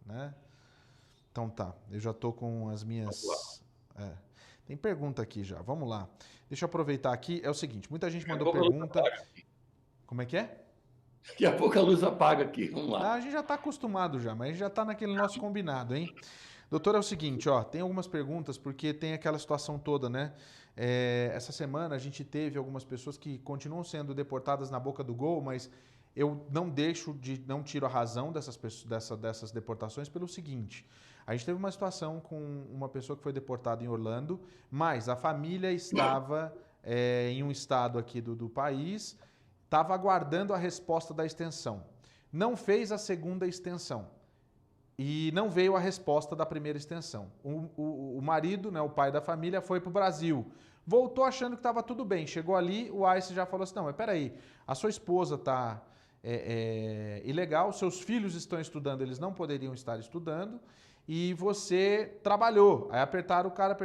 né? Então tá, eu já tô com as Vamos lá. minhas... Tem pergunta aqui já, vamos lá. Deixa eu aproveitar aqui, é o seguinte, muita gente Daqui a mandou pouco a luz pergunta... apaga. Como é que é? Daqui a pouco a luz apaga aqui. Vamos Ah, a lá. gente já tá acostumado já, mas a gente já tá naquele nosso combinado, hein? Doutor, é o seguinte, ó, tem algumas perguntas, porque tem aquela situação toda, né? Essa semana a gente teve algumas pessoas que continuam sendo deportadas na boca do gol, mas eu não tiro a razão dessas, dessas deportações pelo seguinte. A gente teve uma situação com uma pessoa que foi deportada em Orlando, mas a família estava em um estado aqui do país, estava aguardando a resposta da extensão. Não fez a segunda extensão. E não veio a resposta da primeira extensão. O marido, né, o pai da família, foi para o Brasil. Voltou achando que estava tudo bem. Chegou ali, o ICE já falou assim: não, mas peraí, a sua esposa está ilegal, seus filhos estão estudando, eles não poderiam estar estudando, e você trabalhou. Aí apertaram o cara,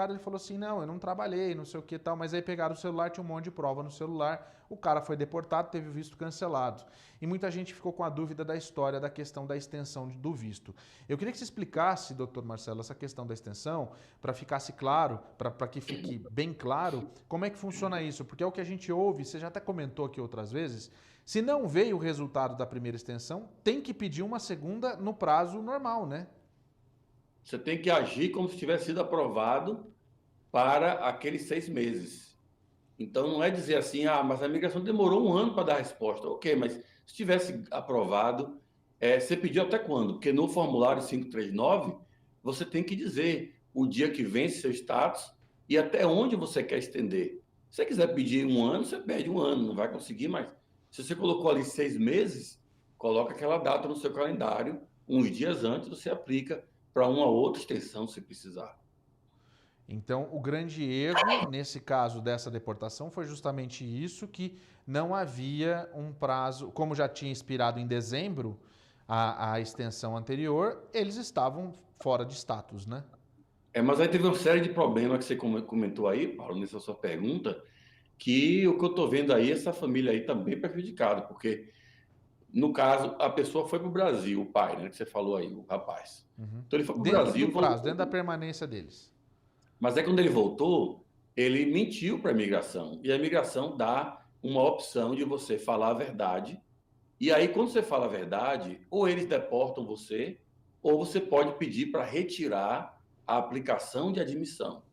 ele falou assim: não, eu não trabalhei, não sei o que e tal, mas aí pegaram o celular, tinha um monte de prova no celular, o cara foi deportado, teve o visto cancelado. E muita gente ficou com a dúvida da história da questão da extensão do visto. Eu queria que você explicasse, doutor Marcelo, essa questão da extensão, para ficasse claro, para que fique bem claro, como é que funciona isso, porque é o que a gente ouve, você já até comentou aqui outras vezes, se não veio o resultado da primeira extensão, tem que pedir uma segunda no prazo normal, né? Você tem que agir como se tivesse sido aprovado para aqueles 6 meses. Então, não é dizer assim, ah, mas a imigração demorou um ano para dar a resposta. Ok, mas se tivesse aprovado, você pediu até quando? Porque no formulário 539, você tem que dizer o dia que vence seu status e até onde você quer estender. Se você quiser pedir um ano, você pede um ano, não vai conseguir, mas se você colocou ali 6 meses, coloca aquela data no seu calendário, uns dias antes você aplica para uma outra extensão se precisar. Então, o grande erro, nesse caso dessa deportação, foi justamente isso, que não havia um prazo, como já tinha expirado em dezembro a extensão anterior, eles estavam fora de status, né? Mas aí teve uma série de problemas que você comentou aí, Paulo, nessa sua pergunta, que o que eu estou vendo aí, essa família aí está bem prejudicada, porque, no caso, a pessoa foi para o Brasil, o pai, né, que você falou aí, o rapaz. Então ele foi para o Dentro do Brasil, prazo, dentro da voltou, permanência deles. mas é quando ele voltou, ele mentiu para a imigração, e a imigração dá uma opção de você falar a verdade, e aí quando você fala a verdade, ou eles deportam você, ou você pode pedir para retirar a aplicação de admissão.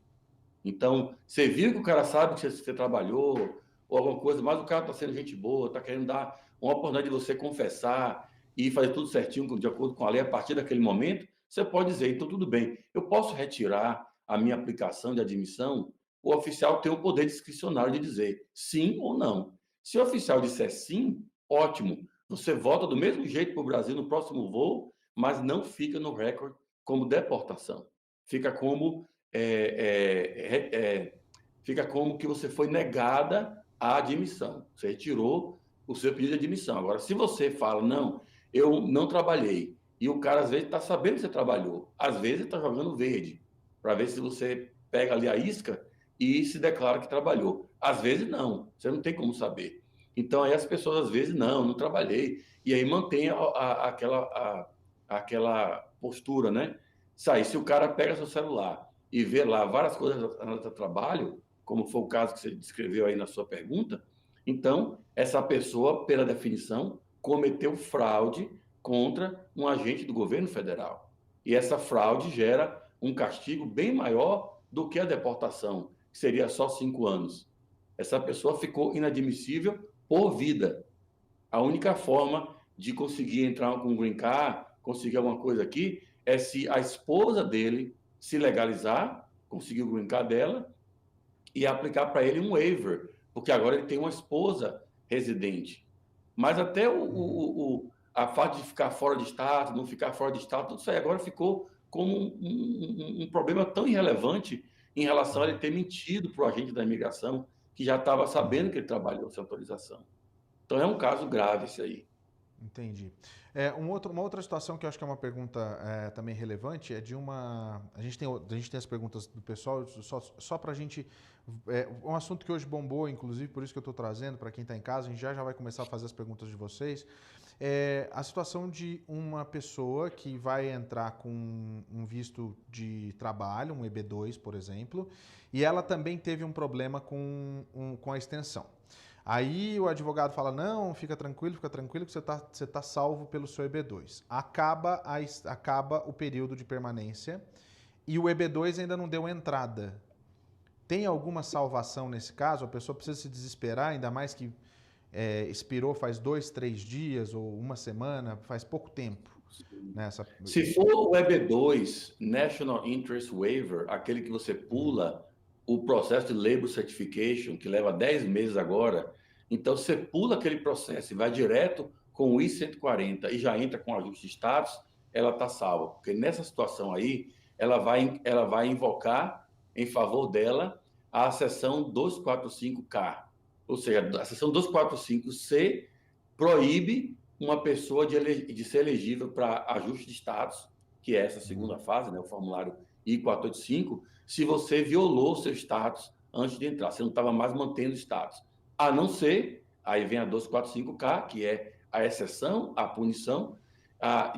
Então, você viu que o cara sabe que você trabalhou ou alguma coisa, mas o cara está sendo gente boa, está querendo dar uma oportunidade de você confessar e fazer tudo certinho, de acordo com a lei, a partir daquele momento, você pode dizer, então tudo bem, eu posso retirar a minha aplicação de admissão? O oficial tem o poder discricionário de dizer sim ou não. Se o oficial disser sim, ótimo, você volta do mesmo jeito para o Brasil no próximo voo, mas não fica no recorde como deportação. Fica como fica como que você foi negada a admissão. Você retirou o seu pedido de admissão. Agora, se você fala, não, eu não trabalhei, e o cara às vezes está sabendo que você trabalhou, às vezes está jogando verde, para ver se você pega ali a isca e se declara que trabalhou. Às vezes não, você não tem como saber. Então aí as pessoas às vezes, não trabalhei, e aí mantém aquela postura, né? Sai, se o cara pega seu celular e vê lá várias coisas relacionadas ao trabalho, como foi o caso que você descreveu aí na sua pergunta, então essa pessoa, pela definição, cometeu fraude contra um agente do governo federal. E essa fraude gera um castigo bem maior do que a deportação, que seria só 5 anos. Essa pessoa ficou inadmissível por vida. A única forma de conseguir entrar com um green card, conseguir alguma coisa aqui, é se a esposa dele se legalizar, conseguir o green card dela e aplicar para ele um waiver, porque agora ele tem uma esposa residente. Mas até a fato de ficar fora de estado, não ficar fora de estado, tudo isso aí agora ficou como um problema tão irrelevante em relação a ele ter mentido para o agente da imigração, que já estava sabendo que ele trabalhou sem autorização. Então é um caso grave esse aí. Entendi. Uma outra situação que eu acho que é uma pergunta também relevante é de uma. A gente tem as perguntas do pessoal, só para a gente. Um assunto que hoje bombou, inclusive, por isso que eu estou trazendo para quem está em casa, a gente já vai começar a fazer as perguntas de vocês. É a situação de uma pessoa que vai entrar com um visto de trabalho, um EB2, por exemplo, e ela também teve um problema com a extensão. Aí o advogado fala, não, fica tranquilo que você tá salvo pelo seu EB2. Acaba o período de permanência e o EB2 ainda não deu entrada. Tem alguma salvação nesse caso? A pessoa precisa se desesperar, ainda mais que expirou faz 2, 3 dias ou uma semana, faz pouco tempo. Nessa... Se for o EB2, National Interest Waiver, aquele que você pula o processo de Labor Certification, que leva 10 meses agora, então você pula aquele processo e vai direto com o I-140 e já entra com ajuste de status, ela está salva. Porque nessa situação aí, ela vai invocar em favor dela a seção 245K. Ou seja, a seção 245C proíbe uma pessoa de ser elegível para ajuste de status, que é essa segunda fase, né, o formulário I-485, se você violou seu status antes de entrar, você não estava mais mantendo o status. A não ser, aí vem a 245K, que é a exceção, a punição,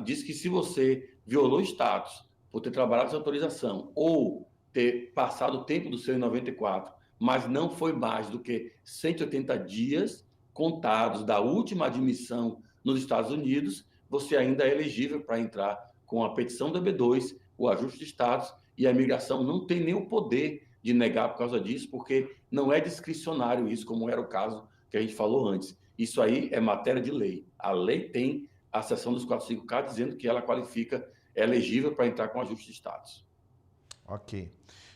diz que se você violou o status por ter trabalhado sem autorização ou ter passado o tempo do seu em 94, mas não foi mais do que 180 dias contados da última admissão nos Estados Unidos, você ainda é elegível para entrar com a petição da B2, o ajuste de status, e a imigração não tem nem o poder de negar por causa disso, porque não é discricionário isso, como era o caso que a gente falou antes. Isso aí é matéria de lei. A lei tem a seção dos 45K dizendo que ela qualifica, é elegível para entrar com ajuste de status. Ok.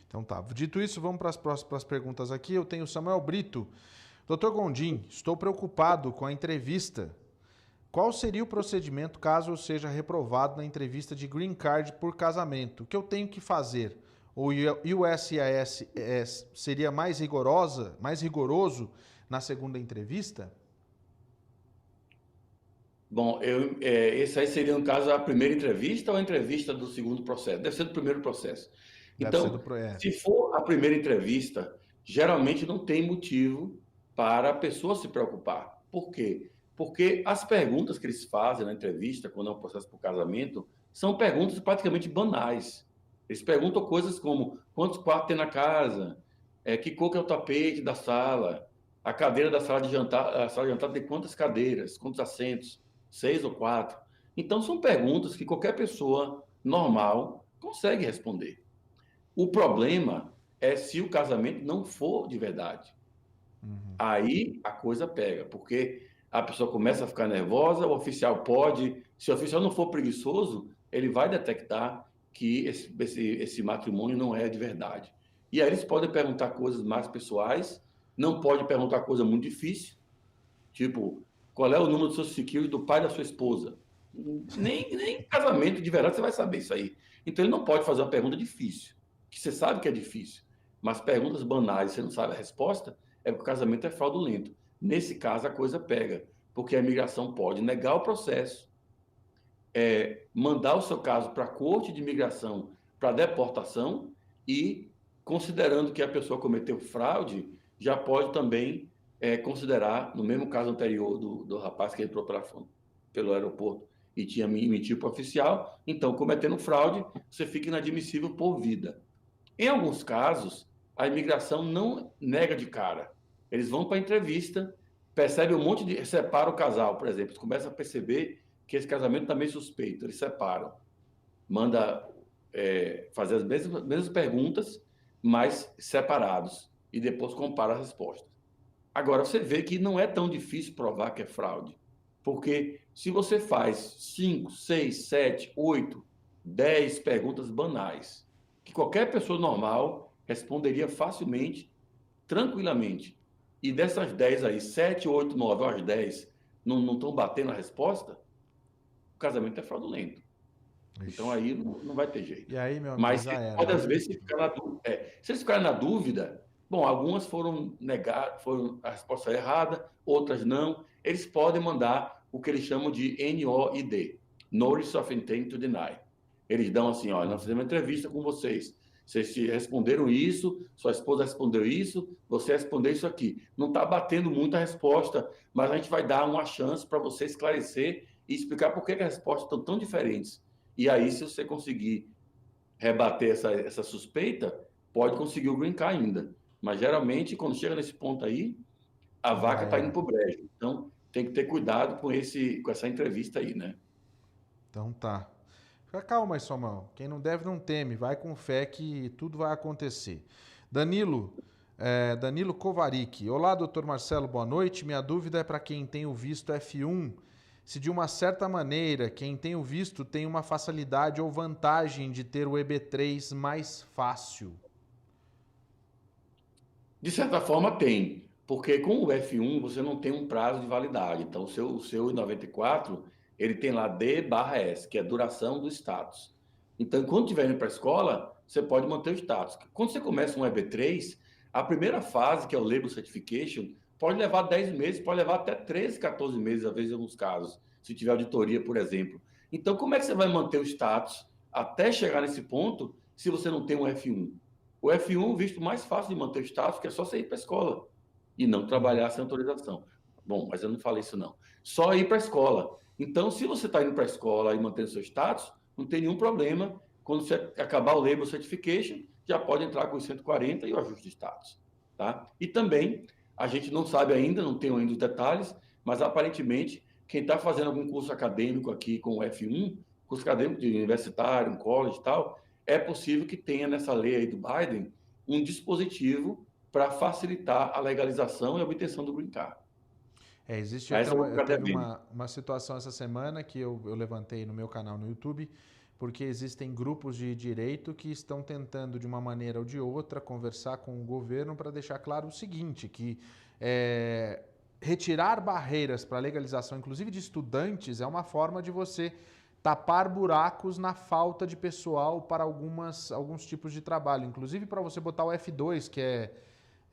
Então tá. Dito isso, vamos para as próximas perguntas aqui. Eu tenho Samuel Brito. Doutor Gondim, estou preocupado com a entrevista. Qual seria o procedimento caso eu seja reprovado na entrevista de Green Card por casamento? O que eu tenho que fazer? O USCIS seria mais rigoroso na segunda entrevista? Bom, esse aí seria, no caso, a primeira entrevista ou a entrevista do segundo processo? Deve ser do primeiro processo. Deve ser Então, se for a primeira entrevista, geralmente não tem motivo para a pessoa se preocupar. Por quê? Porque as perguntas que eles fazem na entrevista, quando é um processo por casamento, são perguntas praticamente banais. Eles perguntam coisas como quantos quartos tem na casa, que cor que é o tapete da sala, a cadeira da sala de jantar, a sala de jantar tem quantas cadeiras, quantos assentos, 6 ou 4. Então, são perguntas que qualquer pessoa normal consegue responder. O problema é se o casamento não for de verdade. Aí a coisa pega, porque a pessoa começa a ficar nervosa, o oficial pode, se o oficial não for preguiçoso, ele vai detectar que esse matrimônio não é de verdade. E aí eles podem perguntar coisas mais pessoais, não pode perguntar coisa muito difícil, tipo, qual é o número do social security do pai da sua esposa? Nem casamento de verdade você vai saber isso aí. Então ele não pode fazer uma pergunta difícil, que você sabe que é difícil, mas perguntas banais, você não sabe a resposta, é porque o casamento é fraudulento. Nesse caso, a coisa pega, porque a imigração pode negar o processo, mandar o seu caso para a corte de imigração para deportação e, considerando que a pessoa cometeu fraude, já pode também considerar, no mesmo caso anterior do rapaz que entrou pelo aeroporto e tinha mentido para o oficial, então, cometendo fraude, você fica inadmissível por vida. Em alguns casos, a imigração não nega de cara. Eles vão para a entrevista, percebem um monte de... separa o casal, por exemplo. Eles começam a perceber que esse casamento está meio suspeito. Eles separam. Manda fazer as mesmas perguntas, mas separados. E depois compara as respostas. Agora, você vê que não é tão difícil provar que é fraude. Porque se você faz 5, 6, 7, 8, 10 perguntas banais, que qualquer pessoa normal responderia facilmente, tranquilamente, e dessas 10 aí, 7, 8, 9 às 10 não estão batendo a resposta, o casamento é fraudulento. Ixi. Então aí não vai ter jeito. E aí, meu amigo, mas já era. Pode, às vezes, ficar na dúvida. Se eles ficarem na dúvida, bom, algumas foram negadas, a resposta é errada, outras não, eles podem mandar o que eles chamam de NOID, Notice of Intent to Deny. Eles dão assim, olha, nós fizemos uma entrevista com vocês, vocês responderam isso, sua esposa respondeu isso, você respondeu isso aqui. Não está batendo muito a resposta, mas a gente vai dar uma chance para você esclarecer e explicar por que as respostas estão tão diferentes. E aí, se você conseguir rebater essa suspeita, pode conseguir o green card ainda. Mas, geralmente, quando chega nesse ponto aí, a vaca está indo para o brejo. Então, tem que ter cuidado com essa entrevista aí, né? Então tá. Fica calma aí, Somão. Quem não deve não teme. Vai com fé que tudo vai acontecer. Danilo, Danilo Kovarik. Olá, doutor Marcelo, boa noite. Minha dúvida é para quem tem o visto F1, se de uma certa maneira quem tem o visto tem uma facilidade ou vantagem de ter o EB3 mais fácil. De certa forma, tem. Porque com o F1 você não tem um prazo de validade. Então, o seu I-94, ele tem lá D/S, que é a duração do status. Então, quando estiver indo para a escola, você pode manter o status. Quando você começa um EB3, a primeira fase, que é o Label Certification, pode levar 10 meses, pode levar até 13, 14 meses, às vezes, em alguns casos, se tiver auditoria, por exemplo. Então, como é que você vai manter o status até chegar nesse ponto se você não tem um F1? O F1 é o visto mais fácil de manter o status, que é só você ir para a escola e não trabalhar sem autorização. Bom, mas eu não falei isso não. Só ir para a escola. Então, se você está indo para a escola e mantendo seu status, não tem nenhum problema. Quando você acabar o Label Certification, já pode entrar com os 140 e o ajuste de status. Tá? E também, a gente não sabe ainda, não tem ainda os detalhes, mas aparentemente, quem está fazendo algum curso acadêmico aqui com o F1, curso acadêmico de universitário, um college e tal, é possível que tenha nessa lei aí do Biden um dispositivo para facilitar a legalização e a obtenção do green card. Existe até teve uma situação essa semana que eu levantei no meu canal no YouTube, porque existem grupos de direito que estão tentando, de uma maneira ou de outra, conversar com o governo para deixar claro o seguinte, que retirar barreiras para a legalização, inclusive de estudantes, é uma forma de você tapar buracos na falta de pessoal para alguns tipos de trabalho. Inclusive para você botar o F2, que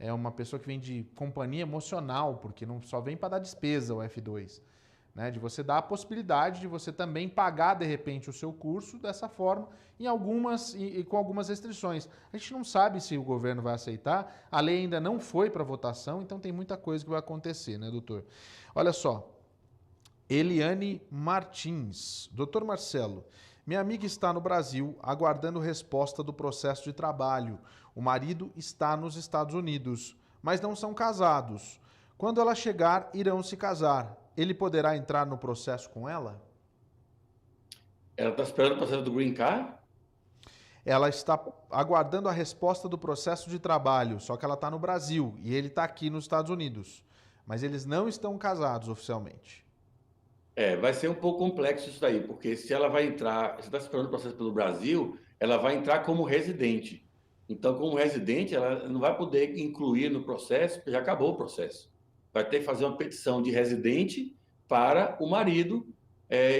é uma pessoa que vem de companhia emocional, porque não só vem para dar despesa o F2. Né? De você dar a possibilidade de você também pagar, de repente, o seu curso dessa forma, e com algumas restrições. A gente não sabe se o governo vai aceitar, a lei ainda não foi para votação, então tem muita coisa que vai acontecer, né, doutor? Olha só, Eliane Martins. Doutor Marcelo, minha amiga está no Brasil aguardando resposta do processo de trabalho. O marido está nos Estados Unidos, mas não são casados. Quando ela chegar, irão se casar. Ele poderá entrar no processo com ela? Ela está esperando o processo do Green Card? Ela está aguardando a resposta do processo de trabalho, só que ela está no Brasil e ele está aqui nos Estados Unidos. Mas eles não estão casados oficialmente. Vai ser um pouco complexo isso daí, porque se ela vai entrar, você está esperando o processo pelo Brasil, ela vai entrar como residente. Então, como residente, ela não vai poder incluir no processo, porque já acabou o processo. Vai ter que fazer uma petição de residente para o marido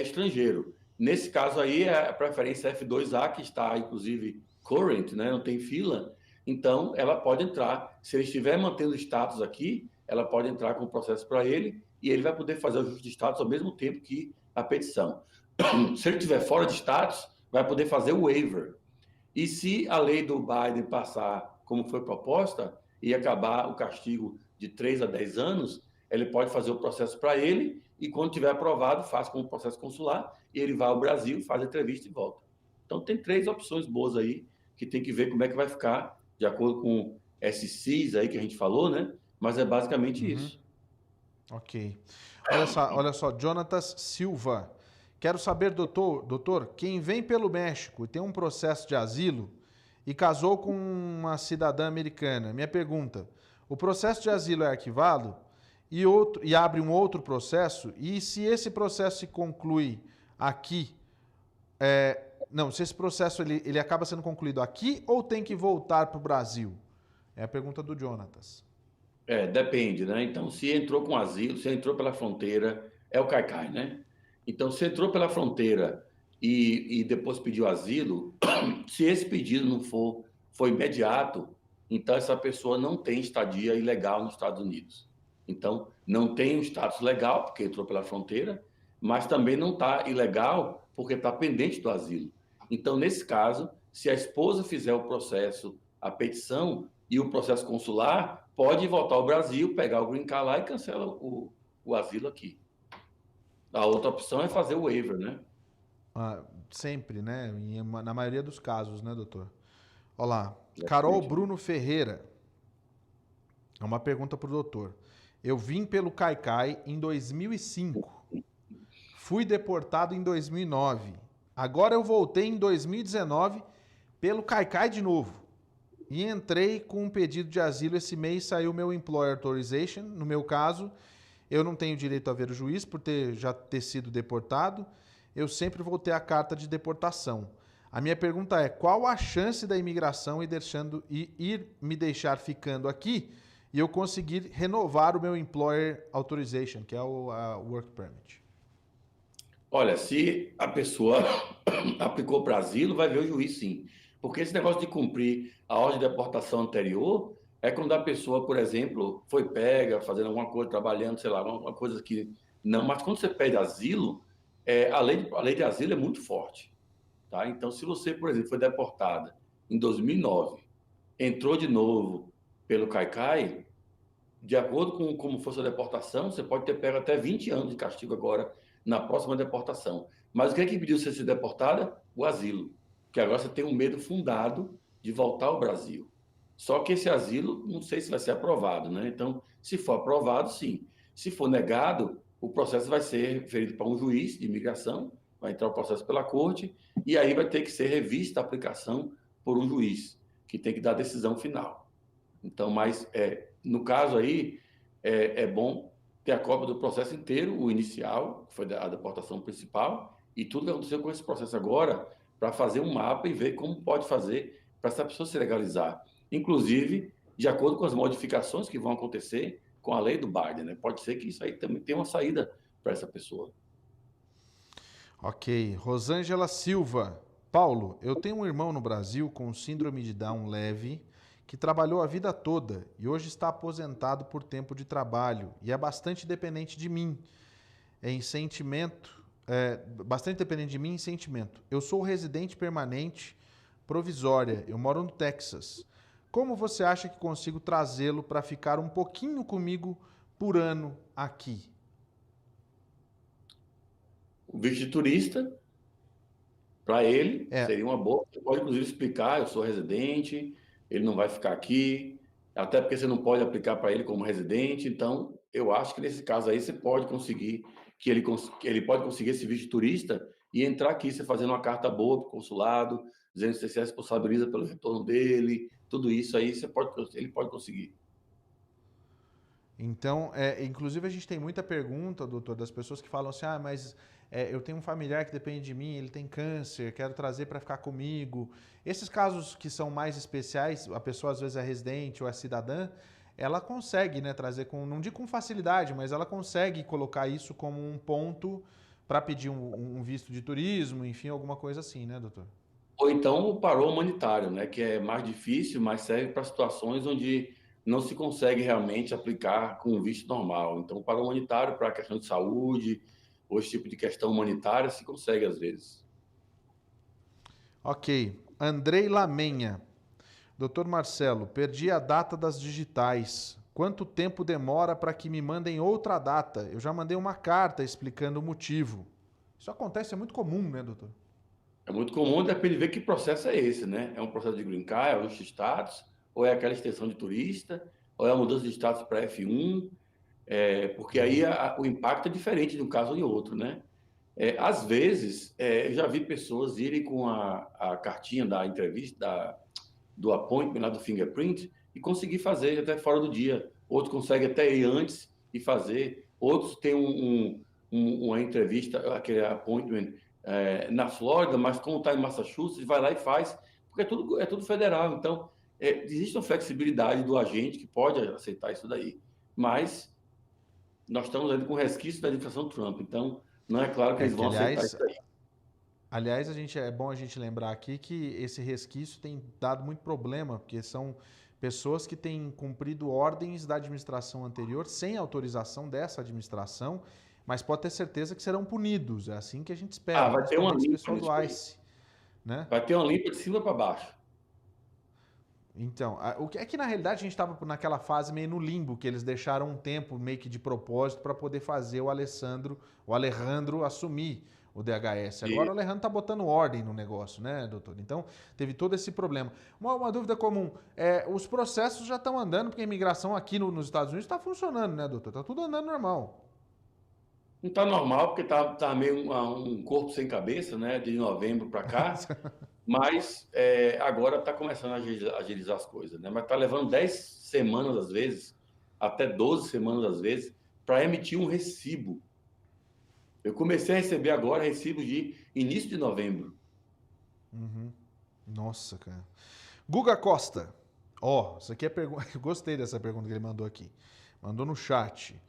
estrangeiro. Nesse caso aí, é a preferência F2A, que está, inclusive, current, né? Não tem fila. Então, ela pode entrar. Se ele estiver mantendo o status aqui, ela pode entrar com o processo para ele e ele vai poder fazer o ajuste de status ao mesmo tempo que a petição. Se ele estiver fora de status, vai poder fazer o waiver. E se a lei do Biden passar como foi proposta e acabar o castigo de 3 a 10 anos, ele pode fazer o processo para ele e, quando tiver aprovado, faz como processo consular e ele vai ao Brasil, faz a entrevista e volta. Então, tem 3 opções boas aí que tem que ver como é que vai ficar, de acordo com esses CIS aí que a gente falou, né? Mas é basicamente isso. Ok. Olha só, Jonatas Silva. Quero saber, doutor, quem vem pelo México e tem um processo de asilo e casou com uma cidadã americana. Minha pergunta, o processo de asilo é arquivado e abre um outro processo? E se esse processo se conclui aqui, se esse processo ele acaba sendo concluído aqui ou tem que voltar para o Brasil? É a pergunta do Jonatas. Depende, né? Então, se entrou com asilo, se entrou pela fronteira, é o caicai, né? Então, se entrou pela fronteira e depois pediu asilo, se esse pedido não foi imediato, então essa pessoa não tem estadia ilegal nos Estados Unidos. Então, não tem o status legal, porque entrou pela fronteira, mas também não está ilegal porque está pendente do asilo. Então, nesse caso, se a esposa fizer o processo, a petição e o processo consular, pode voltar ao Brasil, pegar o green card lá e cancela o asilo aqui. A outra opção é fazer o waiver, né? Sempre, né? Na maioria dos casos, né, doutor? Olha lá. Carol Exatamente. Bruno Ferreira. É uma pergunta para o doutor. Eu vim pelo Caicai em 2005. Fui deportado em 2009. Agora eu voltei em 2019 pelo Caicai de novo. E entrei com um pedido de asilo esse mês, saiu meu Employer Authorization. No meu caso, eu não tenho direito a ver o juiz por já ter sido deportado. Eu sempre vou ter a carta de deportação. A minha pergunta é, qual a chance da imigração ir me deixar ficando aqui e eu conseguir renovar o meu Employer Authorization, que é a Work Permit? Olha, se a pessoa aplicou para asilo, vai ver o juiz sim. Porque esse negócio de cumprir a ordem de deportação anterior é quando a pessoa, por exemplo, foi pega fazendo alguma coisa, trabalhando, sei lá, uma coisa que não. Mas quando você pede asilo, a lei de asilo é muito forte. Tá? Então, se você, por exemplo, foi deportada em 2009, entrou de novo pelo Caicai, de acordo com como for sua deportação, você pode ter pego até 20 anos de castigo agora na próxima deportação. Mas o que é que impediu você de ser deportada? O asilo. Porque agora você tem um medo fundado de voltar ao Brasil. Só que esse asilo, não sei se vai ser aprovado, né? Então, se for aprovado, sim. Se for negado, o processo vai ser referido para um juiz de imigração, vai entrar o processo pela corte, e aí vai ter que ser revista a aplicação por um juiz, que tem que dar a decisão final. Então, mas no caso aí, é bom ter a cópia do processo inteiro, o inicial, que foi a deportação principal, e tudo que aconteceu com esse processo agora, para fazer um mapa e ver como pode fazer para essa pessoa se legalizar. Inclusive, de acordo com as modificações que vão acontecer com a lei do Biden, né? Pode ser que isso aí também tenha uma saída para essa pessoa. Ok. Rosângela Silva. Paulo, eu tenho um irmão no Brasil com síndrome de Down leve que trabalhou a vida toda e hoje está aposentado por tempo de trabalho e é bastante dependente de mim em sentimento, bastante dependente de mim em sentimento. Eu sou residente permanente provisória, eu moro no Texas. Como você acha que consigo trazê-lo para ficar um pouquinho comigo por ano aqui? O visto de turista, para ele, É, seria uma boa. Você pode, inclusive, explicar: eu sou residente, ele não vai ficar aqui, até porque você não pode aplicar para ele como residente. Então, eu acho que nesse caso aí você pode conseguir, que ele pode conseguir esse visto de turista e entrar aqui, você fazendo uma carta boa para o consulado, dizendo que você se responsabiliza pelo retorno dele, tudo isso aí ele pode conseguir. então, inclusive a gente tem muita pergunta, doutor, das pessoas que falam assim, mas eu tenho um familiar que depende de mim, ele tem câncer, quero trazer para ficar comigo. Esses casos que são mais especiais, a pessoa às vezes é residente ou é cidadã, ela consegue, né, trazer com, não digo com facilidade, mas ela consegue colocar isso como um ponto para pedir um visto de turismo, enfim, alguma coisa assim, né, doutor? Ou então o parol humanitário, né, que é mais difícil, mas serve para situações onde não se consegue realmente aplicar com um visto normal. Então, o parol humanitário para a questão de saúde, ou esse tipo de questão humanitária, se consegue às vezes. Ok. Andrei Lamenha. Doutor Marcelo, perdi a data das digitais. Quanto tempo demora para que me mandem outra data? Eu já mandei uma carta explicando o motivo. Isso acontece, é muito comum, né, doutor? É muito comum, depende de ver que processo é esse, né? É um processo de green card, é ajuste de status, ou é aquela extensão de turista, ou é a mudança de status para F1, porque aí o impacto é diferente de um caso e outro, né? Às vezes, eu já vi pessoas irem com a cartinha da entrevista, do appointment, lá do fingerprint, e conseguir fazer até fora do dia. Outros conseguem até ir antes e fazer. Outros têm uma entrevista, aquele appointment na Flórida, mas como está em Massachusetts, vai lá e faz, porque é tudo federal. Então, existe uma flexibilidade do agente que pode aceitar isso daí. Mas nós estamos ainda com resquício da administração Trump, então não é claro que É eles que, vão aceitar isso daí. aliás, é bom a gente lembrar aqui que esse resquício tem dado muito problema, porque são pessoas que têm cumprido ordens da administração anterior sem autorização dessa administração, mas pode ter certeza que serão punidos. É assim que a gente espera, Ah, vai ter uma principalmente esse limpa pessoal nisso do aí. ICE, né? Vai ter uma limpa de cima para baixo. Então, o que é que na realidade a gente estava naquela fase meio no limbo, que eles deixaram um tempo meio que de propósito para poder fazer o Alejandro assumir o DHS. Agora E, o Alejandro está botando ordem no negócio, né, doutor? Então, teve todo esse problema. Uma dúvida comum, os processos já estão andando, porque a imigração aqui nos Estados Unidos está funcionando, né, doutor? Está tudo andando normal. não está normal, porque tá meio um corpo sem cabeça, né? De novembro para cá. Mas agora está começando a agilizar as coisas, né? Mas está levando 10 semanas, às vezes, até 12 semanas, às vezes, para emitir um recibo. Eu comecei a receber agora recibos de início de novembro. Uhum. Nossa, cara. Guga Costa. Ó, isso aqui é pergunta. Eu gostei dessa pergunta que ele mandou aqui. Mandou no chat.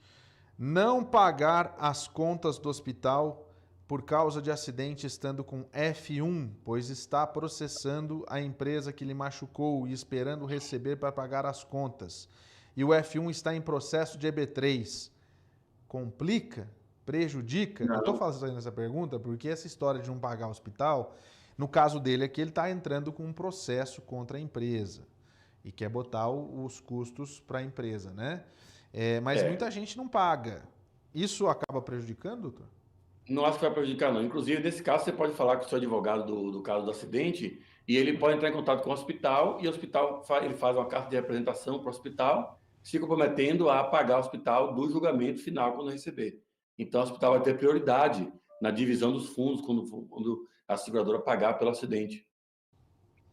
Não pagar as contas do hospital por causa de acidente estando com F1, pois está processando a empresa que lhe machucou e esperando receber para pagar as contas. E o F1 está em processo de EB3. Complica? Prejudica? Eu estou Não, fazendo essa pergunta porque essa história de não pagar o hospital, no caso dele é que ele está entrando com um processo contra a empresa e quer botar os custos para a empresa, né? Mas é, muita gente não paga. Isso acaba prejudicando, doutor? não acho que vai prejudicar, não. Inclusive, nesse caso, você pode falar com o seu advogado do caso do acidente e ele pode entrar em contato com o hospital e o hospital ele faz uma carta de representação para o hospital, se comprometendo a pagar o hospital do julgamento final quando receber. Então, o hospital vai ter prioridade na divisão dos fundos quando a seguradora pagar pelo acidente.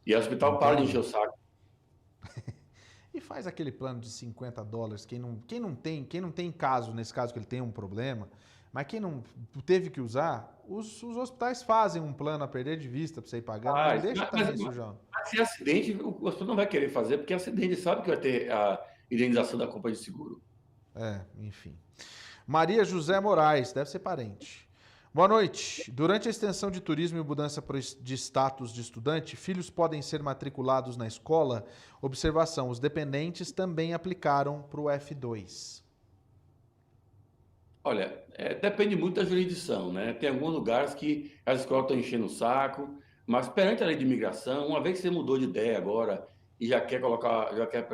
E o hospital para de encher Entendi. o saco. E faz aquele plano de US$ 50, quem não tem caso, nesse caso que ele tem um problema, mas quem não teve que usar, os hospitais fazem um plano a perder de vista para você ir pagando, mas não Mas, deixa mas, também isso já. mas se é acidente, o hospital não vai querer fazer, porque acidente sabe que vai ter a indenização da companhia de seguro. Enfim. Maria José Moraes, deve ser parente. Boa noite. Durante a extensão de turismo e mudança de status de estudante, filhos podem ser matriculados na escola? Observação: os dependentes também aplicaram para o F2. Olha, depende muito da jurisdição, né? Tem alguns lugares que as escolas estão enchendo o saco, mas perante a lei de imigração, uma vez que você mudou de ideia agora e já quer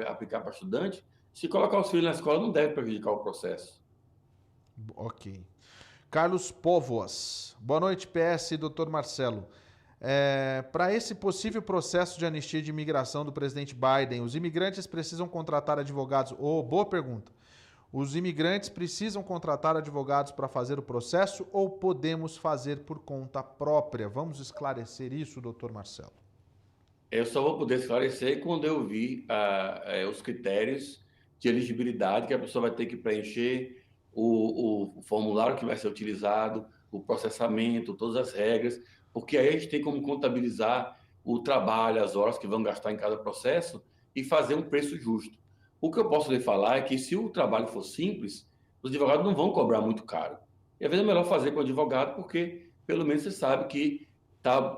aplicar para estudante, se colocar os filhos na escola não deve prejudicar o processo. Ok. Carlos Póvoas. Boa noite, PS e Dr. Marcelo. Para esse possível processo de anistia de imigração do presidente Biden, os imigrantes precisam contratar advogados? Boa pergunta. Os imigrantes precisam contratar advogados para fazer o processo ou podemos fazer por conta própria? Vamos esclarecer isso, doutor Marcelo. Eu só vou poder esclarecer quando eu vi os critérios de elegibilidade que a pessoa vai ter que preencher, o formulário que vai ser utilizado, o processamento, todas as regras, porque aí a gente tem como contabilizar o trabalho, as horas que vão gastar em cada processo e fazer um preço justo. O que eu posso lhe falar é que se o trabalho for simples, os advogados não vão cobrar muito caro. E às vezes é melhor fazer com o advogado, porque pelo menos você sabe que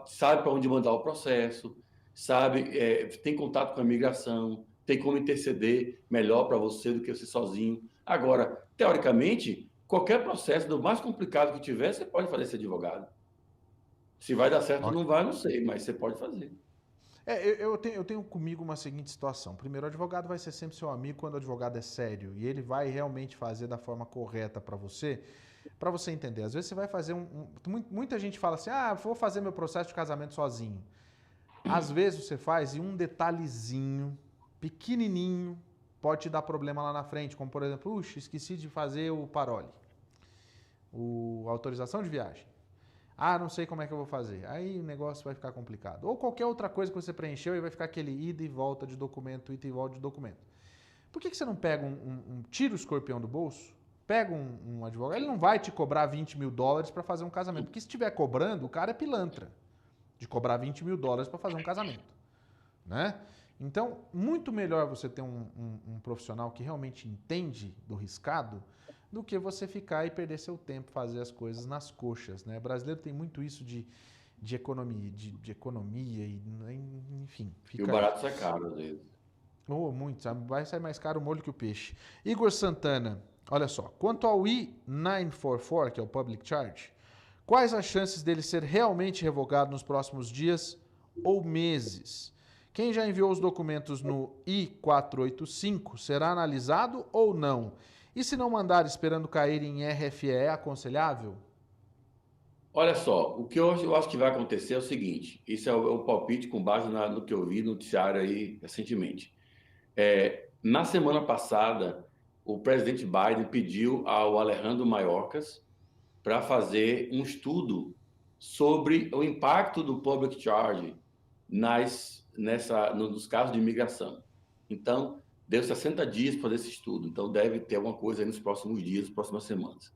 sabe para onde mandar o processo, sabe, tem contato com a imigração, tem como interceder melhor para você do que você sozinho. Agora, teoricamente, qualquer processo, do mais complicado que tiver, você pode fazer esse advogado. Se vai dar certo ou Ok. não vai, não sei, mas você pode fazer. Eu tenho comigo uma seguinte situação. Primeiro, o advogado vai ser sempre seu amigo quando o advogado é sério e ele vai realmente fazer da forma correta para você entender. Às vezes você vai fazer muita gente fala assim: vou fazer meu processo de casamento sozinho. Às vezes você faz e um detalhezinho, pequenininho, pode te dar problema lá na frente, como por exemplo, esqueci de fazer o parole, a autorização de viagem. Não sei como é que eu vou fazer. Aí o negócio vai ficar complicado. Ou qualquer outra coisa que você preencheu e vai ficar aquele ida e volta de documento, ida e volta de documento. Por que você não pega tira o escorpião do bolso, pega um advogado, ele não vai te cobrar US$ 20.000 para fazer um casamento, porque se estiver cobrando, o cara é pilantra de cobrar US$ 20.000 para fazer um casamento, né? Então, muito melhor você ter um profissional que realmente entende do riscado do que você ficar e perder seu tempo fazer as coisas nas coxas, né? O brasileiro tem muito isso de economia, de economia e, enfim, E o fica... barato sai caro, às vezes. Muito, sabe? Vai sair mais caro o molho que o peixe. Igor Santana, Olha só, quanto ao I-944, que é o Public Charge, quais as chances dele ser realmente revogado nos próximos dias ou meses? Quem já enviou os documentos no I-485 será analisado ou não? E se não mandar esperando cair em RFE, é aconselhável? Olha só, o que eu acho que vai acontecer é o seguinte: isso é o palpite com base no que eu vi no noticiário aí recentemente. Na semana passada, o presidente Biden pediu ao Alejandro Mayorkas para fazer um estudo sobre o impacto do public charge nos casos de imigração. Então, deu 60 dias para fazer esse estudo. Então, deve ter alguma coisa aí nos próximos dias, nas próximas semanas.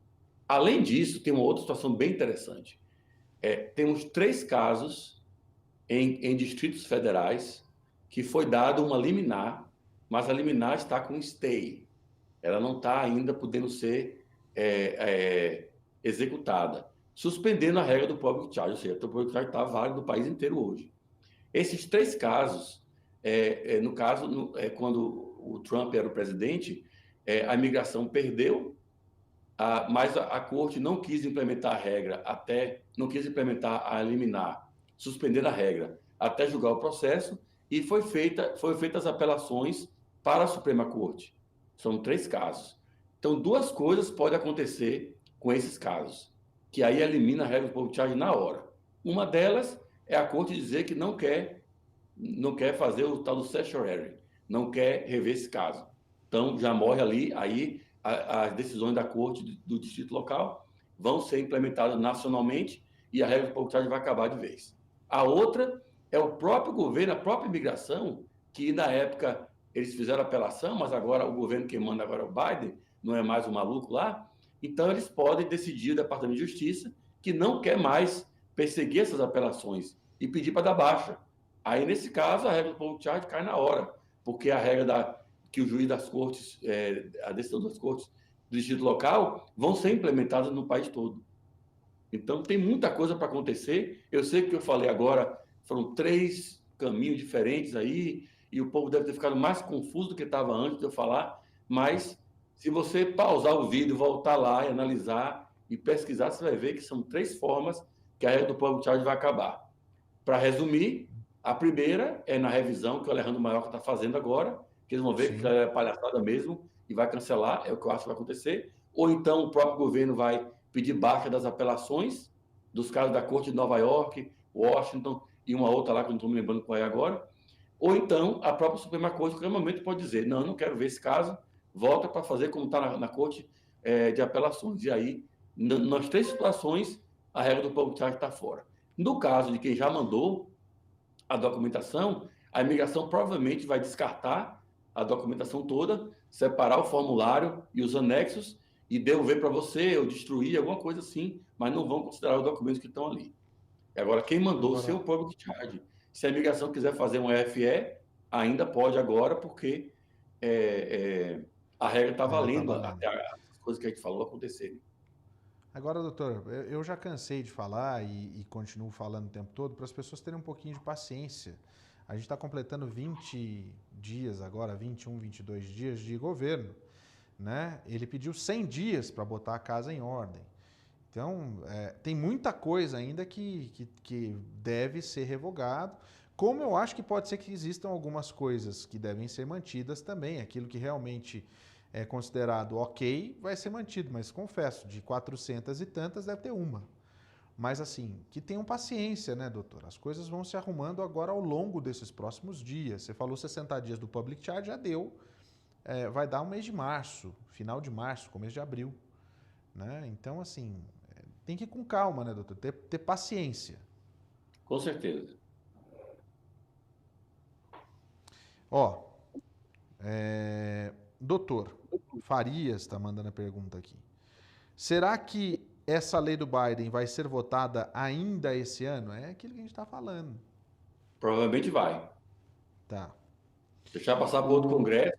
Além disso, tem uma outra situação bem interessante. Temos 3 casos em distritos federais que foi dado uma liminar, mas a liminar está com stay. Ela não está ainda podendo ser executada, suspendendo a regra do public charge, ou seja, o public charge está válido no país inteiro hoje. Esses 3 casos, no caso, quando o Trump era o presidente, a imigração perdeu, mas a corte não quis implementar a regra não quis implementar a liminar, suspender a regra até julgar o processo, e foram feitas apelações para a Suprema Corte. São 3 casos. Então, 2 coisas podem acontecer com esses casos, que aí elimina a regra do public charge na hora. Uma delas é a corte dizer que não quer fazer o tal do certiorari, não quer rever esse caso. Então, já morre ali, aí as decisões da corte do distrito local vão ser implementadas nacionalmente e a regra do public charge vai acabar de vez. A outra é o próprio governo, a própria imigração, que na época eles fizeram apelação, mas agora o governo que manda agora é o Biden, não é mais o maluco lá. Então, eles podem decidir, o Departamento de Justiça, que não quer mais perseguir essas apelações e pedir para dar baixa. Aí, nesse caso, a regra do public charge cai na hora, porque a regra que o juiz das cortes, a decisão das cortes do distrito local, vão ser implementadas no país todo. Então, tem muita coisa para acontecer. Eu sei que o que eu falei agora foram 3 caminhos diferentes aí, e o povo deve ter ficado mais confuso do que estava antes de eu falar, mas se você pausar o vídeo, voltar lá e analisar e pesquisar, você vai ver que são 3 formas que a regra do public charge vai acabar. Para resumir, a primeira é na revisão que o Alejandro Mayorkas está fazendo agora, que eles vão ver que é palhaçada mesmo e vai cancelar, é o que eu acho que vai acontecer. Ou então o próprio governo vai pedir baixa das apelações dos casos da Corte de Nova York, Washington e uma outra lá que eu não estou me lembrando qual é agora. Ou então a própria Suprema Corte, em qualquer momento, pode dizer: não, eu não quero ver esse caso, volta para fazer como está na Corte de Apelações. E aí, nas 3 situações, a regra do public charge está fora. No caso de quem já mandou a documentação, a imigração provavelmente vai descartar a documentação toda, separar o formulário e os anexos e devolver para você ou destruir, alguma coisa assim, mas não vão considerar os documentos que estão ali. Agora, quem mandou o seu public charge, se a imigração quiser fazer um RFE, ainda pode agora, porque a regra está valendo até as coisas que a gente falou acontecerem. Agora, doutor, eu já cansei de falar e continuo falando o tempo todo para as pessoas terem um pouquinho de paciência. A gente está completando 20 dias agora, 21, 22 dias de governo, né? Ele pediu 100 dias para botar a casa em ordem. Então, tem muita coisa ainda que deve ser revogado, como eu acho que pode ser que existam algumas coisas que devem ser mantidas também, aquilo que realmente é considerado ok, vai ser mantido, mas confesso, de 400 e tantas deve ter uma. Mas assim, que tenham paciência, né, doutor? As coisas vão se arrumando agora ao longo desses próximos dias. Você falou 60 dias do public charge, já deu. Vai dar um mês de março, final de março, começo de abril. Né? Então, assim, tem que ir com calma, né, doutor? Ter paciência. Com certeza. Ó, doutor Farias está mandando a pergunta aqui. Será que essa lei do Biden vai ser votada ainda esse ano? É aquilo que a gente está falando. Provavelmente vai. Tá. Deixar passar para outro Congresso,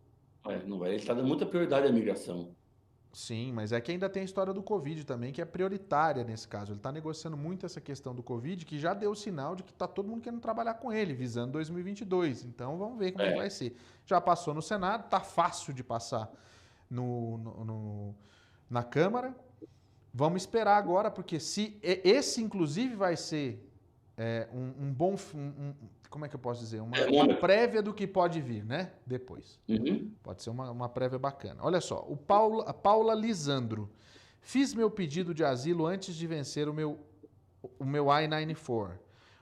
não vai. Ele está dando muita prioridade à migração. Sim, mas é que ainda tem a história do Covid também, que é prioritária nesse caso. Ele está negociando muito essa questão do Covid, que já deu sinal de que está todo mundo querendo trabalhar com ele, visando 2022. Então vamos ver como é que vai ser. Já passou no Senado, está fácil de passar na Câmara. Vamos esperar agora, porque se esse, inclusive, vai ser um bom... como é que eu posso dizer? Uma prévia do que pode vir, né? Depois. Uhum. Pode ser uma prévia bacana. Olha só, a Paula Lisandro. Fiz meu pedido de asilo antes de vencer o meu I-94.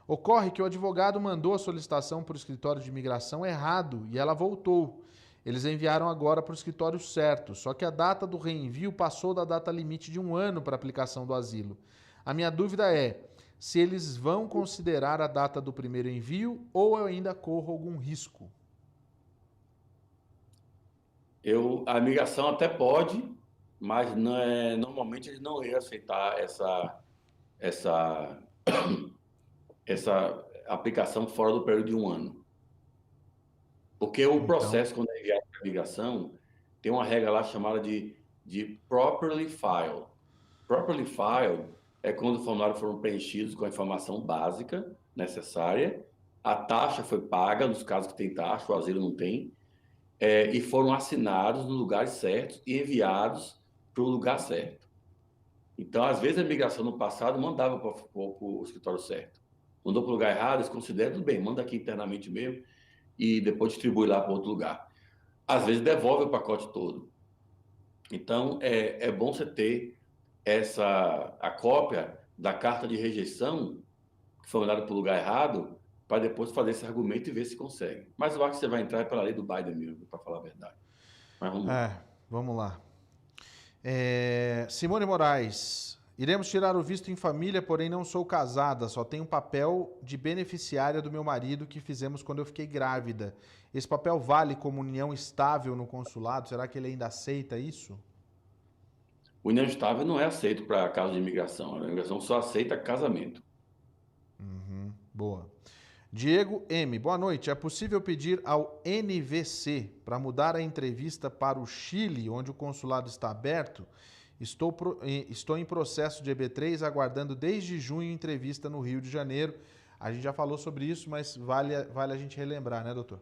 Ocorre que o advogado mandou a solicitação para o escritório de imigração errado e ela voltou. Eles enviaram agora para o escritório certo, só que a data do reenvio passou da data limite de 1 ano para aplicação do asilo. A minha dúvida é se eles vão considerar a data do primeiro envio ou eu ainda corro algum risco. A imigração até pode, mas normalmente eles não iam aceitar essa aplicação fora do período de 1 ano. Porque o processo, quando é enviado para a imigração, tem uma regra lá chamada de properly filed. Properly filed é quando os formulários foram preenchidos com a informação básica necessária, a taxa foi paga, nos casos que tem taxa, o asilo não tem, e foram assinados nos lugares certos e enviados para o lugar certo. Então, às vezes, a imigração no passado mandava para o escritório certo. Mandou para o lugar errado, eles consideram, tudo bem, manda aqui internamente mesmo, e depois distribui lá para outro lugar. Às vezes devolve o pacote todo. Então, é bom você ter a cópia da carta de rejeição, que foi mandada para o lugar errado, para depois fazer esse argumento e ver se consegue. Mas eu acho que você vai entrar pela lei do Biden mesmo, para falar a verdade. Mas vamos lá. Vamos lá. Simone Moraes. Iremos tirar o visto em família, porém não sou casada, só tenho papel de beneficiária do meu marido que fizemos quando eu fiquei grávida. Esse papel vale como união estável no consulado? Será que ele ainda aceita isso? União estável não é aceito para caso de imigração. A imigração só aceita casamento. Boa. Diego M. Boa noite. É possível pedir ao NVC para mudar a entrevista para o Chile, onde o consulado está aberto? Estou em processo de EB3, aguardando desde junho entrevista no Rio de Janeiro. A gente já falou sobre isso, mas vale a gente relembrar, né, doutor?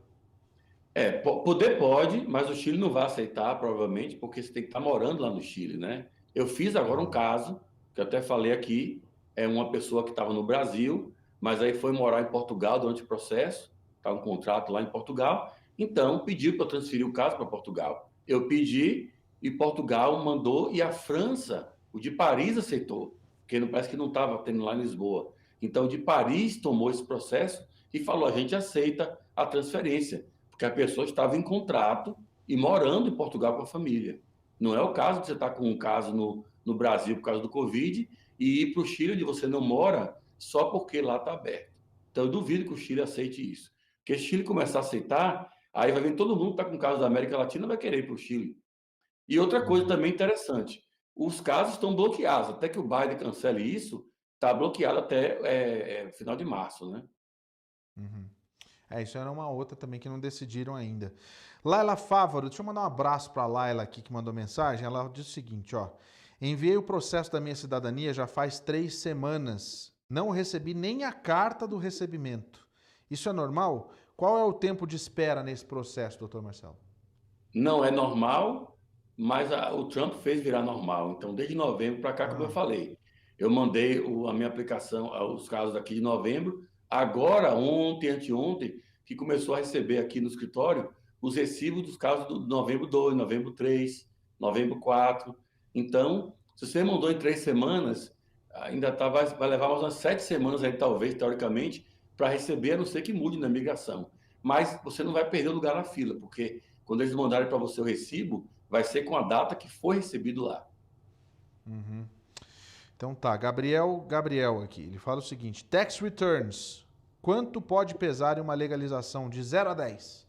Poder pode, mas o Chile não vai aceitar, provavelmente, porque você tem que estar morando lá no Chile, né? Eu fiz agora um caso, que eu até falei aqui, é uma pessoa que estava no Brasil, mas aí foi morar em Portugal durante o processo, está um contrato lá em Portugal, então pediu para transferir o caso para Portugal. Eu pedi e Portugal mandou e a França, o de Paris aceitou, porque parece que não estava tendo lá em Lisboa. Então o de Paris tomou esse processo e falou, a gente aceita a transferência, porque a pessoa estava em contrato e morando em Portugal com a família. Não é o caso de você estar com um caso no Brasil por causa do Covid e ir para o Chile, onde você não mora, só porque lá está aberto. Então, eu duvido que o Chile aceite isso. Porque se o Chile começar a aceitar, aí vai vir todo mundo que está com casos da América Latina vai querer ir para o Chile. E outra coisa também interessante, os casos estão bloqueados. Até que o Biden cancele isso, está bloqueado até final de março, né? Isso era uma outra também que não decidiram ainda. Laila Fávaro, deixa eu mandar um abraço para a Laila aqui que mandou mensagem. Ela diz o seguinte, ó. Enviei o processo da minha cidadania já faz 3 semanas. Não recebi nem a carta do recebimento. Isso é normal? Qual é o tempo de espera nesse processo, doutor Marcelo? Não é normal, mas o Trump fez virar normal. Então, desde novembro para cá, como eu falei, eu mandei a minha aplicação, os casos aqui de novembro. Agora, ontem, anteontem, que começou a receber aqui no escritório os recibos dos casos do novembro 2, novembro 3, novembro 4. Então, se você mandou em 3 semanas, ainda vai levar umas 7 semanas aí, talvez, teoricamente, para receber, a não ser que mude na migração. Mas você não vai perder o lugar na fila, porque quando eles mandarem para você o recibo, vai ser com a data que foi recebido lá. Então tá, Gabriel aqui, ele fala o seguinte, tax returns, quanto pode pesar em uma legalização de 0 a 10?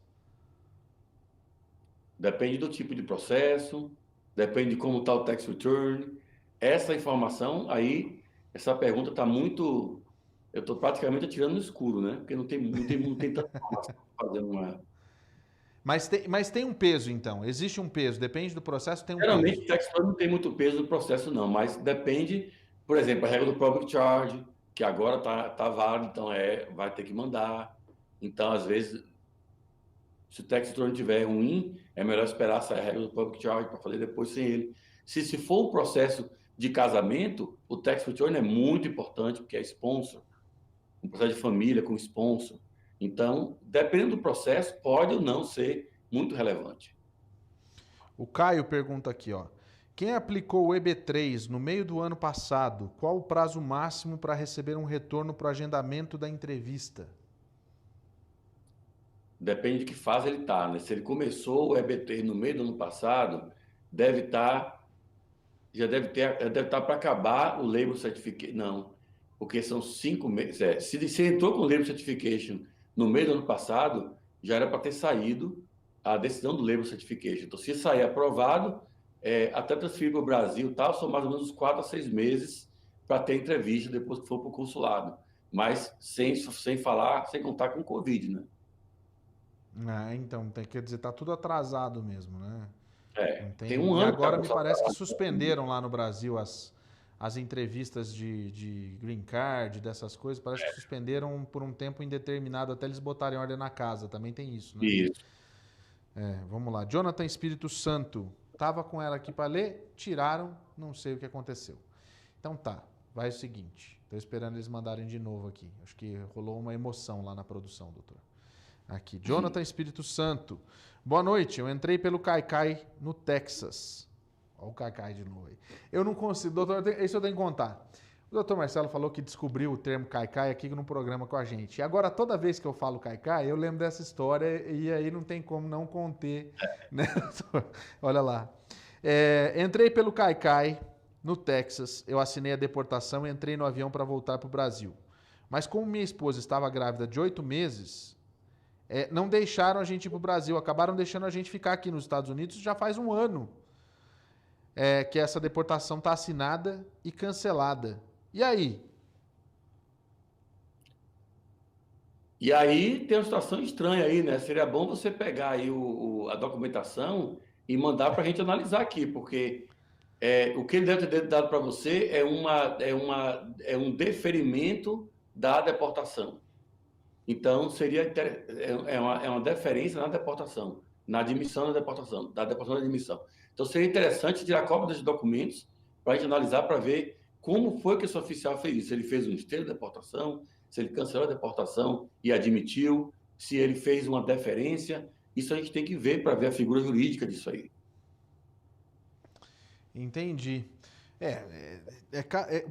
Depende do tipo de processo, depende de como está o tax return. Essa informação aí, essa pergunta está muito... Eu estou praticamente atirando no escuro, né? Porque não tem tanta informação fazendo uma... Mas tem um peso, então. Existe um peso. Depende do processo, tem um Geralmente, peso. o tax return não tem muito peso no processo, não. Mas depende, por exemplo, a regra do public charge, que agora tá válido, então vai ter que mandar. Então, às vezes, Se o tax return estiver ruim, é melhor esperar sair a regra do public charge para fazer depois sem ele. Se for um processo de casamento, o tax return é muito importante, porque é sponsor, um processo de família com sponsor. Então, dependendo do processo, pode ou não ser muito relevante. O Caio pergunta aqui, ó. Quem aplicou o EB3 no meio do ano passado, qual o prazo máximo para receber um retorno para o agendamento da entrevista? Depende de que fase ele está, né? Se ele começou o EB3 no meio do ano passado, deve estar, deve estar para acabar o Label Certification. Não, porque são 5 meses. Se entrou com o Label Certification no meio do ano passado, já era para ter saído a decisão do Label Certification. Então, se sair aprovado, até transferir para o Brasil, tal, são mais ou menos uns 4 a 6 meses para ter entrevista depois que for para o consulado. Mas sem falar, sem contar com o Covid, né? Então, quer dizer, tá tudo atrasado mesmo, né? Não Tem tem... um E ano que a agora me pessoa parece que está. suspenderam lá no Brasil as entrevistas de green card, dessas coisas. Parece que suspenderam por um tempo indeterminado até eles botarem ordem na casa. Também tem isso, né? Isso. Vamos lá. Jonathan Espírito Santo. Tava com ela aqui para ler, tiraram, não sei o que aconteceu. Então tá, vai o seguinte. Tô esperando eles mandarem de novo aqui. Acho que rolou uma emoção lá na produção, doutor. Aqui, Jonathan Espírito Santo. Boa noite, eu entrei pelo Caicai no Texas. Olha o Caicai de novo aí. Eu não consigo, doutor, isso eu tenho que contar. O doutor Marcelo falou que descobriu o termo Caicai aqui no programa com a gente. E agora, toda vez que eu falo Caicai, eu lembro dessa história e aí não tem como não conter, né, doutor? Olha lá. Entrei pelo Caicai no Texas, eu assinei a deportação e entrei no avião para voltar para o Brasil. Mas como minha esposa estava grávida de 8 meses, não deixaram a gente ir para o Brasil, acabaram deixando a gente ficar aqui nos Estados Unidos já faz um ano que essa deportação está assinada e cancelada. E aí? E aí tem uma situação estranha aí, né? Seria bom você pegar aí a documentação e mandar para a gente analisar aqui, porque o que ele deve ter dado para você é um deferimento da deportação. Então, é uma deferência na deportação, na admissão da deportação da admissão. Então, seria interessante tirar cópia desses documentos para a gente analisar para ver como foi que esse oficial fez isso. Se ele fez um esteio de deportação, se ele cancelou a deportação e admitiu, se ele fez uma deferência. Isso a gente tem que ver para ver a figura jurídica disso aí. Entendi.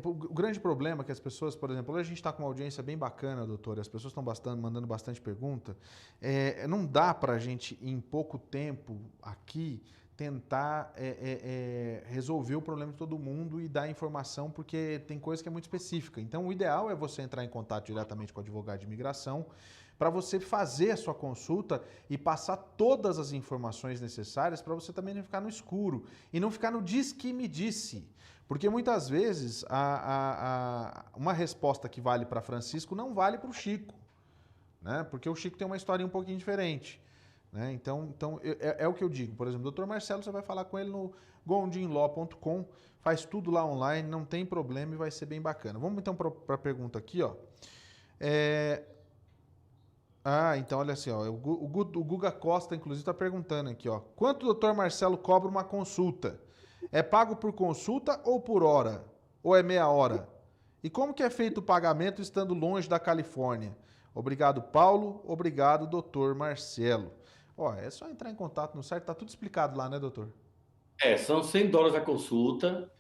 O grande problema é que as pessoas, por exemplo, hoje a gente está com uma audiência bem bacana, doutor, e as pessoas estão mandando bastante pergunta. Não dá para a gente, em pouco tempo aqui, tentar resolver o problema de todo mundo e dar informação, porque tem coisa que é muito específica. Então, o ideal é você entrar em contato diretamente com o advogado de imigração, para você fazer a sua consulta e passar todas as informações necessárias para você também não ficar no escuro e não ficar no diz que me disse. Porque muitas vezes uma resposta que vale para Francisco não vale para o Chico, né? Porque o Chico tem uma história um pouquinho diferente. Né? Então é o que eu digo. Por exemplo, o Dr. Marcelo, você vai falar com ele no gondinlaw.com, faz tudo lá online, não tem problema e vai ser bem bacana. Vamos então para a pergunta aqui, ó. Então olha assim, ó, o Guga Costa, inclusive, está perguntando aqui, ó. Quanto o Dr. Marcelo cobra uma consulta? É pago por consulta ou por hora? Ou é meia hora? E como que é feito o pagamento estando longe da Califórnia? Obrigado, Paulo. Obrigado, Dr. Marcelo. Ó, é só entrar em contato no site, tá tudo explicado lá, né, doutor? São $100 a consulta,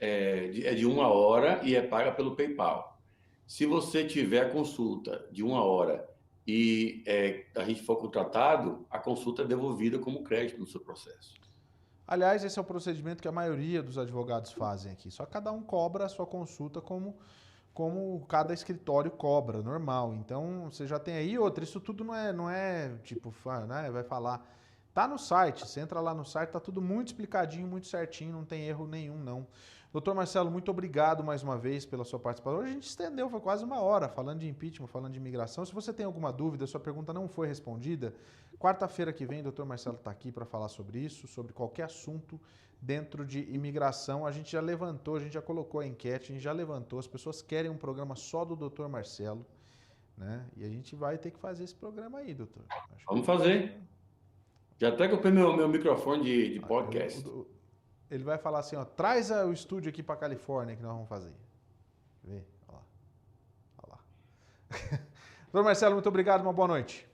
de 1 hora e é paga pelo PayPal. Se você tiver a consulta de 1 hora e a gente for contratado, a consulta é devolvida como crédito no seu processo. Aliás, esse é o procedimento que a maioria dos advogados fazem aqui. Só cada um cobra a sua consulta como cada escritório cobra, normal. Então, você já tem aí outra. Isso tudo não é tipo, né, vai falar. Tá no site, você entra lá no site, tá tudo muito explicadinho, muito certinho, não tem erro nenhum, não. Doutor Marcelo, muito obrigado mais uma vez pela sua participação. Hoje a gente estendeu, foi quase uma hora, falando de impeachment, falando de imigração. Se você tem alguma dúvida, sua pergunta não foi respondida, quarta-feira que vem, o doutor Marcelo está aqui para falar sobre isso, sobre qualquer assunto dentro de imigração. A gente já levantou, a gente já colocou a enquete, a gente já levantou, as pessoas querem um programa só do doutor Marcelo, né? E a gente vai ter que fazer esse programa aí, doutor. Vamos fazer. Já até comprei meu microfone de podcast. Ele vai falar assim, ó, traz o estúdio aqui para Califórnia que nós vamos fazer. Vê, ó lá. Ó lá. Doutor Marcelo, muito obrigado, uma boa noite.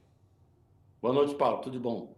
Boa noite, Paulo. Tudo de bom.